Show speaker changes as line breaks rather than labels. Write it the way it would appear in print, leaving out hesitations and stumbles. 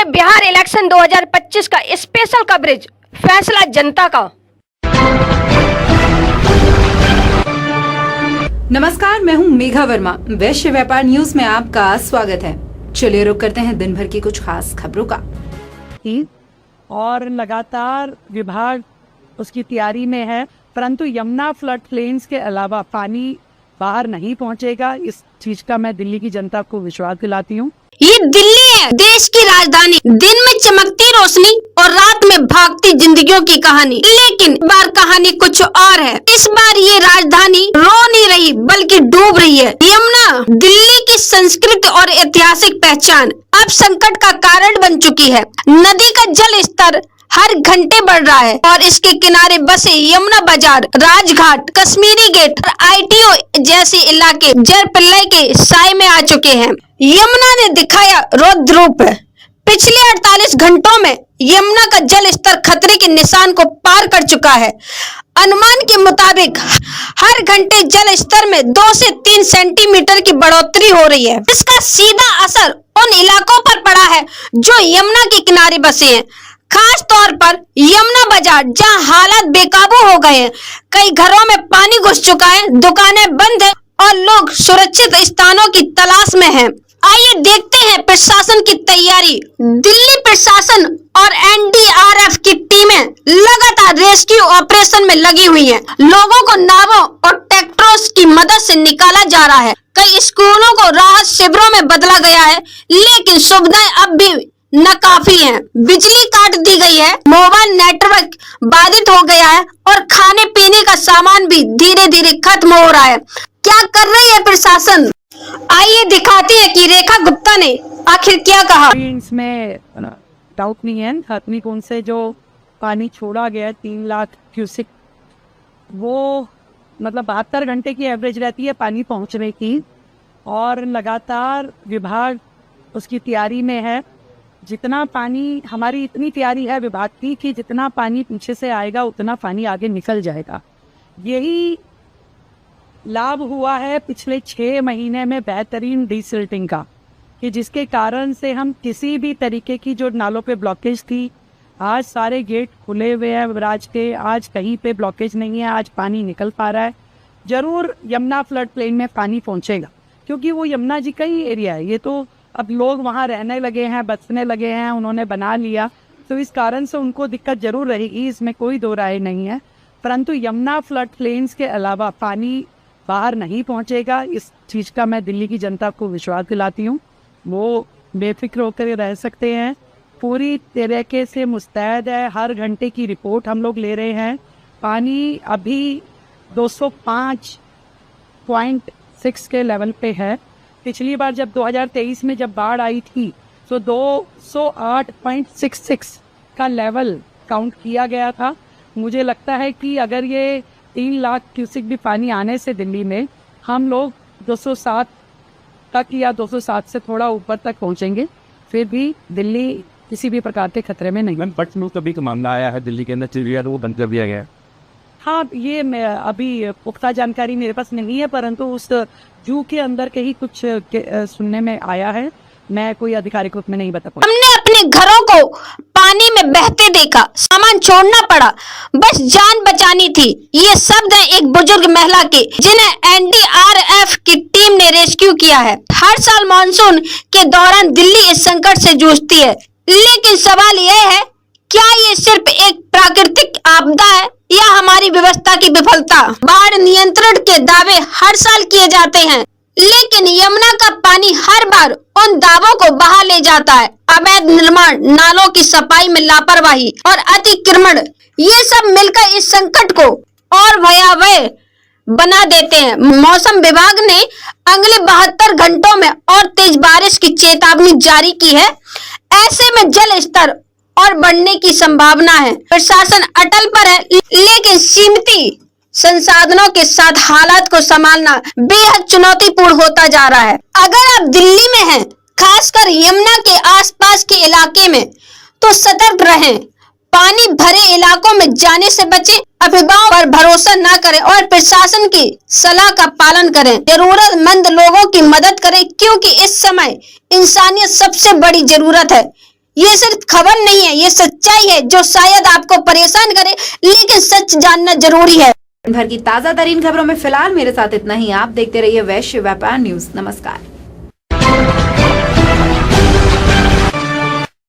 देखिए बिहार इलेक्शन 2025 का special coverage, फैसला जनता का।
नमस्कार, मैं हूं मेघा वर्मा। वैश्य व्यापार न्यूज में आपका स्वागत है। चलिए रुक करते हैं दिन भर की कुछ खास खबरों का।
और लगातार विभाग उसकी तैयारी में है, परंतु यमुना फ्लड प्लेन्स के अलावा पानी बाहर नहीं पहुंचेगा। इस चीज का मैं दिल्ली की जनता को विश्वास दिलाती हूँ।
ये दिल्ली है, देश की राजधानी। दिन में चमकती रोशनी और रात में भागती जिंदगियों की कहानी, लेकिन इस बार कहानी कुछ और है। इस बार ये राजधानी रो नहीं रही बल्कि डूब रही है। यमुना दिल्ली की संस्कृति और ऐतिहासिक पहचान अब संकट का कारण बन चुकी है। नदी का जल स्तर हर घंटे बढ़ रहा है और इसके किनारे बसे यमुना बाजार, राजघाट, कश्मीरी गेट और ITO जैसे इलाके जल प्रलय के साए में आ चुके हैं। यमुना ने दिखाया रौद्र रूप। पिछले 48 घंटों में यमुना का जल स्तर खतरे के निशान को पार कर चुका है। अनुमान के मुताबिक हर घंटे जल स्तर में 2 से 3 सेंटीमीटर की बढ़ोतरी हो रही है। इसका सीधा असर उन इलाकों पर पड़ा है जो यमुना के किनारे बसे हैं, खास तौर पर यमुना बाजार, जहां हालात बेकाबू हो गए हैं। कई घरों में पानी घुस चुका है, दुकानें बंद हैं और लोग सुरक्षित स्थानों की तलाश में हैं। आइए देखते हैं प्रशासन की तैयारी। दिल्ली प्रशासन और NDRF की टीमें लगातार रेस्क्यू ऑपरेशन में लगी हुई हैं। लोगों को नावों और ट्रैक्टरों की मदद से निकाला जा रहा है। कई स्कूलों को राहत शिविरों में बदला गया है, लेकिन सुविधाएं अब भी नाकाफी है। बिजली काट दी गई है, मोबाइल नेटवर्क बाधित हो गया है और खाने पीने का सामान भी धीरे धीरे खत्म हो रहा है। क्या कर रही है प्रशासन? आइए दिखाते हैं कि रेखा गुप्ता ने आखिर क्या कहा।
इसमें डाउट नहीं है, हथनी कुंड से जो पानी छोड़ा गया 3 लाख क्यूसिक, वो मतलब 72 घंटे की एवरेज रहती है पानी पहुंचने की, और लगातार विभाग उसकी तैयारी में है। जितना पानी, हमारी इतनी तैयारी है विभाग की कि जितना पानी पीछे से आएगा उतना पानी आगे निकल जाएगा। यही लाभ हुआ है पिछले 6 महीने में बेहतरीन डिसिल्टिंग का, कि जिसके कारण से हम किसी भी तरीके की जो नालों पे ब्लॉकेज थी, आज सारे गेट खुले हुए हैं बराज के, आज कहीं पे ब्लॉकेज नहीं है, आज पानी निकल पा रहा है। जरूर यमुना फ्लड प्लेन में पानी पहुंचेगा क्योंकि वो यमुना जी का ही एरिया है। ये तो अब लोग वहाँ रहने लगे हैं, बसने लगे हैं, उन्होंने बना लिया, तो इस कारण से उनको दिक्कत जरूर रहेगी, इसमें कोई दो राय नहीं है। परंतु यमुना फ्लड प्लेन्स के अलावा पानी बाहर नहीं पहुंचेगा। इस चीज़ का मैं दिल्ली की जनता को विश्वास दिलाती हूँ। वो बेफिक्र होकर रह सकते हैं, पूरी तरीके से मुस्तैद है। हर घंटे की रिपोर्ट हम लोग ले रहे हैं। पानी अभी 205.6 के लेवल पे है। पिछली बार जब 2023 में जब बाढ़ आई थी तो 208.66 का लेवल काउंट किया गया था। मुझे लगता है कि अगर ये 3 लाख क्यूसिक भी पानी आने से दिल्ली में हम लोग 207 तक या 207 से थोड़ा ऊपर तक पहुंचेंगे, फिर भी दिल्ली किसी भी प्रकार के खतरे में नहीं।
मैम, बर्ड फ्लू का भी मामला आया है दिल्ली के अंदर, चिड़िया वो बंद कर दिया गया है।
हाँ, ये अभी पुख्ता जानकारी मेरे पास नहीं है, परंतु उस जू के अंदर के ही कुछ सुनने में आया है। मैं कोई आधिकारिक रूप में नहीं बता पाऊंगा।
हमने अपने घरों को पानी में बहते देखा, सामान छोड़ना पड़ा, बस जान बचानी थी। ये शब्द है एक बुजुर्ग महिला के, जिन्हें NDRF की टीम ने रेस्क्यू किया है। हर साल मानसून के दौरान दिल्ली इस संकट से जूझती है, लेकिन सवाल यह है, क्या ये सिर्फ एक प्राकृतिक आपदा है या हमारी व्यवस्था की विफलता? बाढ़ नियंत्रण के दावे हर साल किए जाते हैं, लेकिन यमुना का पानी हर बार उन दावों को बहा ले जाता है। अवैध निर्माण, नालों की सफाई में लापरवाही और अतिक्रमण, ये सब मिलकर इस संकट को और भयावह बना देते हैं। मौसम विभाग ने अगले 72 घंटों में और तेज बारिश की चेतावनी जारी की है। ऐसे में जल स्तर और बढ़ने की संभावना है। प्रशासन अटल पर है, लेकिन सीमित संसाधनों के साथ हालात को संभालना बेहद चुनौतीपूर्ण होता जा रहा है। अगर आप दिल्ली में हैं, खासकर यमुना के आसपास के इलाके में, तो सतर्क रहें। पानी भरे इलाकों में जाने से बचें, अफवाहों पर भरोसा न करें और प्रशासन की सलाह का पालन करें। जरूरतमंद लोगों की मदद करें, क्योंकि इस समय इंसानियत सबसे बड़ी जरूरत है। ये सिर्फ खबर नहीं है, ये सच्चाई है जो शायद आपको परेशान करे, लेकिन सच जानना जरूरी है।
दिन भर की ताजा तरीन खबरों में फिलहाल मेरे साथ इतना ही। आप देखते रहिए वैश्य व्यापार न्यूज। नमस्कार।